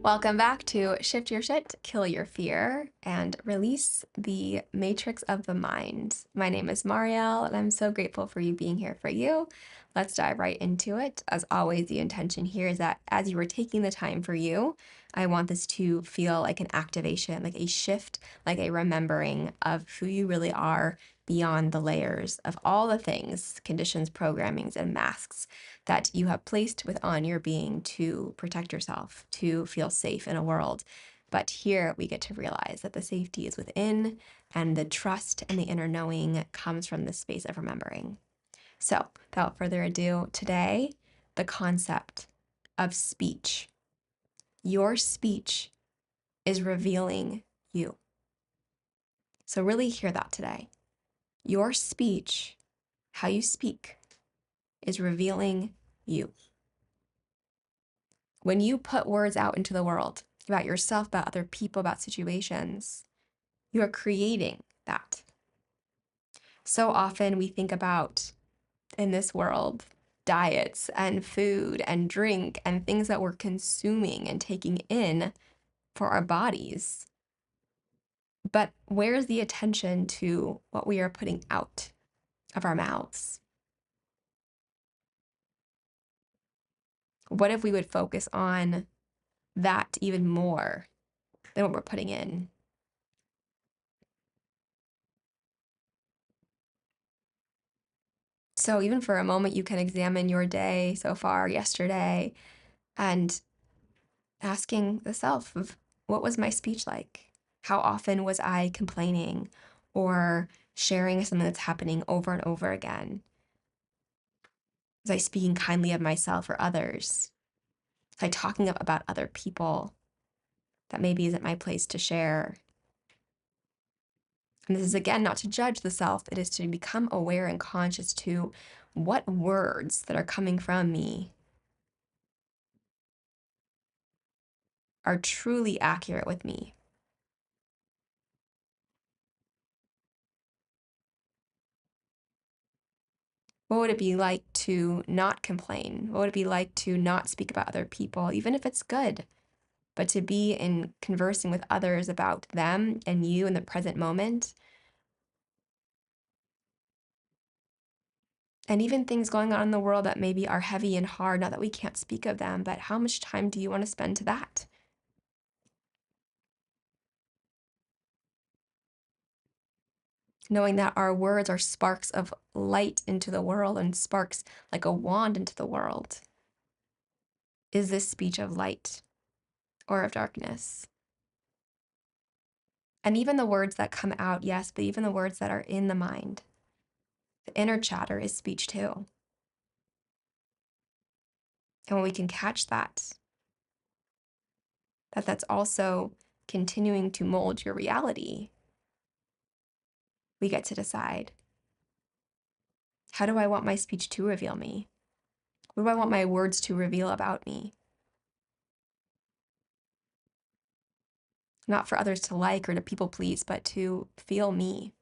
Welcome back to Shift Your Shit, Kill Your Fear, and Release the Matrix of the Mind. My name is Marielle, and I'm so grateful for you being here for you. Let's dive right into it. As always, the intention here is that as you are taking the time for you, I want this to feel like an activation, like a shift, like a remembering of who you really are beyond the layers of all the things, conditions, programmings, and masks that you have placed within your being to protect yourself, to feel safe in a world. But here we get to realize that the safety is within, and the trust and the inner knowing comes from this space of remembering. So, without further ado, today, the concept of speech. Your speech is revealing you. So, really hear that today. Your speech, how you speak, is revealing you. When you put words out into the world about yourself, about other people, about situations, you are creating that. So often we think about in this world diets and food and drink and things that we're consuming and taking in for our bodies. But where's the attention to what we are putting out of our mouths? What if we would focus on that even more than what we're putting in? So even for a moment, you can examine your day so far, yesterday, and asking the self of what was my speech like? How often was I complaining or sharing something that's happening over and over again? Was I speaking kindly of myself or others? Was I talking up about other people that maybe isn't my place to share? And this is again not to judge the self, it is to become aware and conscious to what words that are coming from me are truly accurate with me. What would it be like to not complain? What would it be like to not speak about other people, even if it's good, but to be in conversing with others about them and you in the present moment? And even things going on in the world that maybe are heavy and hard, not that we can't speak of them, but how much time do you want to spend to that? Knowing that our words are sparks of light into the world and sparks like a wand into the world. Is this speech of light or of darkness? And even the words that come out, yes, but even the words that are in the mind. The inner chatter is speech too. And when we can catch that, that's also continuing to mold your reality, we get to decide, how do I want my speech to reveal me? What do I want my words to reveal about me? Not for others to like or to people please, but to feel me.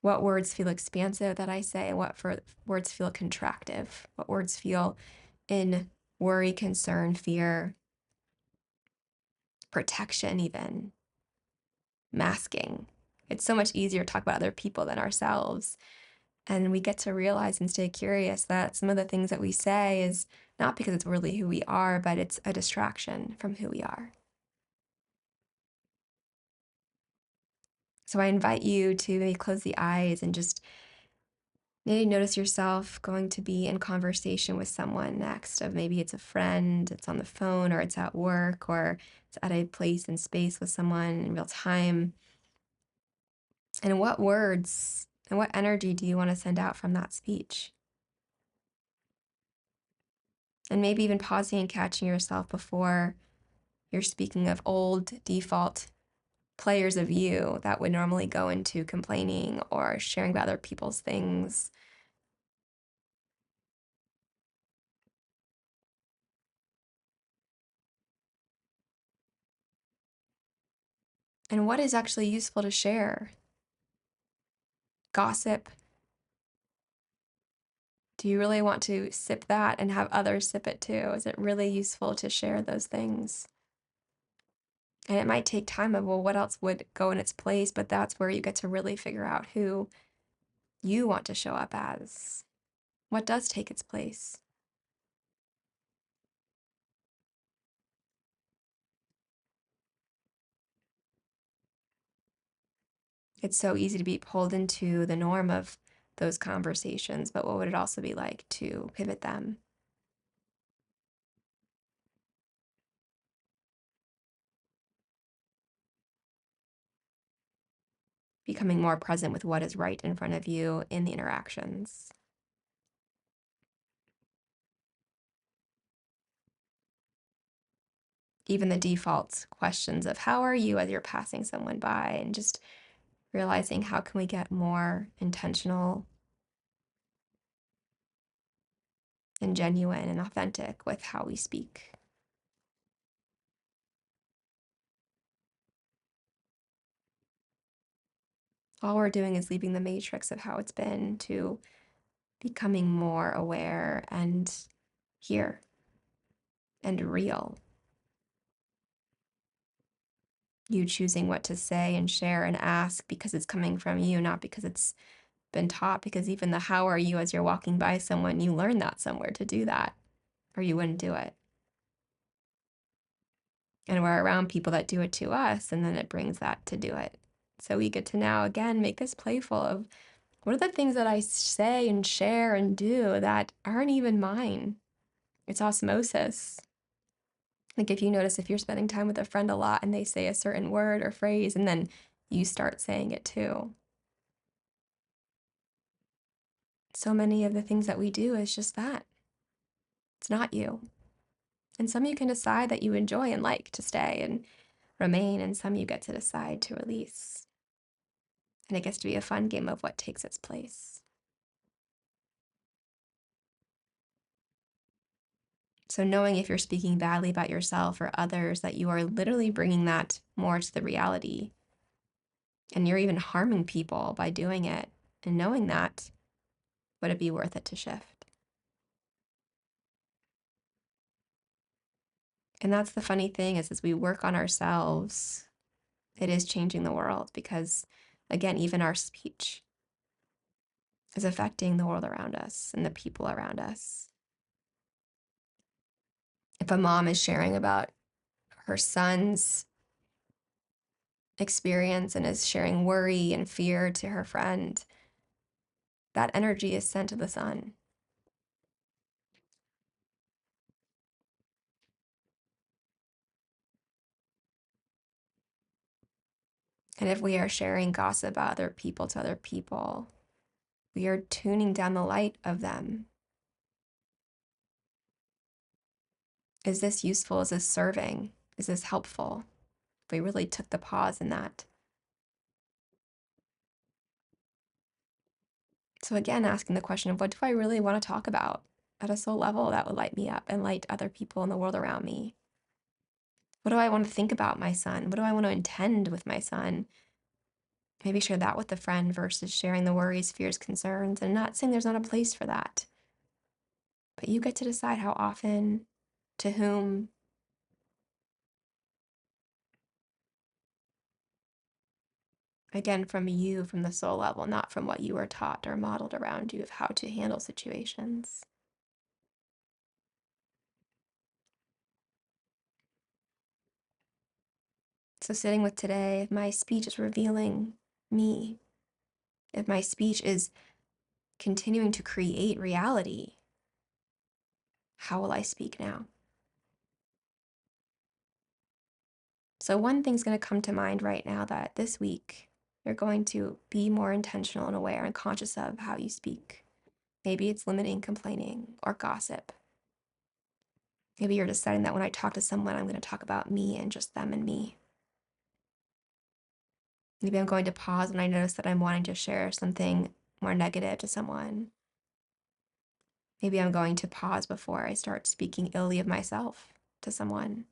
What words feel expansive that I say, and words feel contractive? What words feel in worry, concern, fear, protection, even masking? It's so much easier to talk about other people than ourselves. And we get to realize and stay curious that some of the things that we say is not because it's really who we are, but it's a distraction from who we are. So I invite you to maybe close the eyes and just maybe notice yourself going to be in conversation with someone next. Of maybe it's a friend, it's on the phone, or it's at work, or it's at a place and space with someone in real time. And what words and what energy do you want to send out from that speech? And maybe even pausing and catching yourself before you're speaking of old default players of you that would normally go into complaining or sharing about other people's things. And what is actually useful to share? Gossip, Do you really want to sip that and have others sip it too? Is it really useful to share those things? And it might take time of, well, what else would go in its place? But that's where you get to really figure out who you want to show up as. What does take its place? It's so easy to be pulled into the norm of those conversations, but what would it also be like to pivot them? Becoming more present with what is right in front of you in the interactions. Even the default questions of how are you as you're passing someone by, and just realizing how can we get more intentional and genuine and authentic with how we speak. All we're doing is leaving the matrix of how it's been to becoming more aware and here and real. You choosing what to say and share and ask because it's coming from you, not because it's been taught. Because even the how are you as you're walking by someone, you learn that somewhere to do that, or you wouldn't do it. And we're around people that do it to us, and then it brings that to do it. So we get to now, again, make this playful of what are the things that I say and share and do that aren't even mine? It's osmosis. Like if you notice if you're spending time with a friend a lot and they say a certain word or phrase, and then you start saying it too. So many of the things that we do is just that. It's not you. And some you can decide that you enjoy and like to stay and remain, and some you get to decide to release. And it gets to be a fun game of what takes its place. So knowing if you're speaking badly about yourself or others, that you are literally bringing that more to the reality. And you're even harming people by doing it. And knowing that, would it be worth it to shift? And that's the funny thing is as we work on ourselves, it is changing the world because, again, even our speech is affecting the world around us and the people around us. If a mom is sharing about her son's experience and is sharing worry and fear to her friend, that energy is sent to the son. And if we are sharing gossip about other people to other people, we are tuning down the light of them. Is this useful? Is this serving? Is this helpful? If we really took the pause in that. So again, asking the question of what do I really want to talk about at a soul level that would light me up and light other people in the world around me? What do I want to think about my son? What do I want to intend with my son? Maybe share that with a friend versus sharing the worries, fears, concerns. And not saying there's not a place for that, but you get to decide how often, to whom. Again, from you, from the soul level, not from what you were taught or modeled around you of how to handle situations. So sitting with today, if my speech is revealing me, if my speech is continuing to create reality, how will I speak now? So one thing's going to come to mind right now that this week you're going to be more intentional and aware and conscious of how you speak. Maybe it's limiting complaining or gossip. Maybe you're deciding that when I talk to someone, I'm going to talk about me and just them and me. Maybe I'm going to pause when I notice that I'm wanting to share something more negative to someone. Maybe I'm going to pause before I start speaking illy of myself to someone.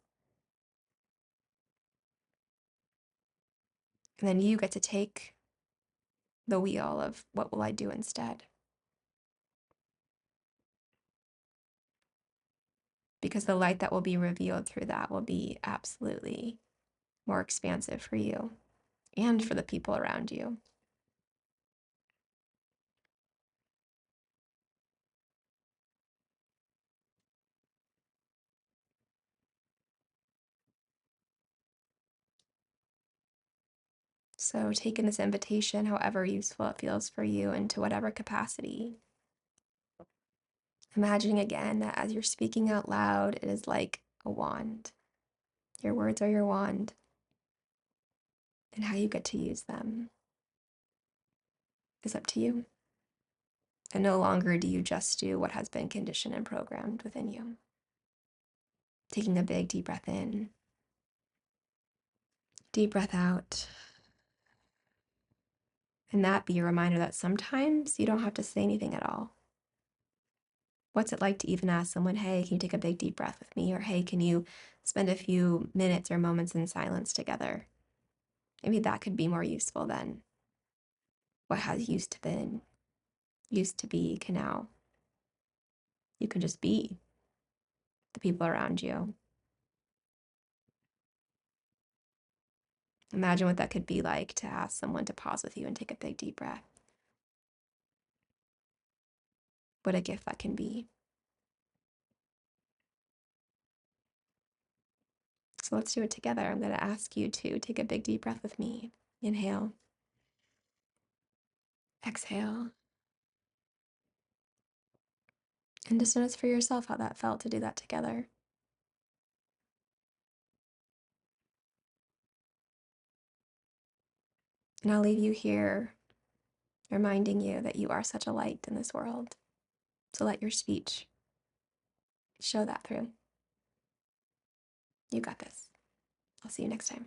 And then you get to take the wheel of what will I do instead. because the light that will be revealed through that will be absolutely more expansive for you and for the people around you. So take in this invitation, however useful it feels for you, into whatever capacity. Imagining again that as you're speaking out loud, it is like a wand. Your words are your wand, and how you get to use them is up to you. And no longer do you just do what has been conditioned and programmed within you. Taking a big, deep breath in, deep breath out. And that be a reminder that sometimes you don't have to say anything at all. What's it like to even ask someone, hey, can you take a big, deep breath with me? Or hey, can you spend a few minutes or moments in silence together? Maybe that could be more useful than what has used to be, can now. You can just be the people around you. Imagine what that could be like to ask someone to pause with you and take a big, deep breath. What a gift that can be. So let's do it together. I'm going to ask you to take a big, deep breath with me. Inhale. Exhale. And just notice for yourself how that felt to do that together. And I'll leave you here reminding you that you are such a light in this world. So let your speech show that through. You got this. I'll see you next time.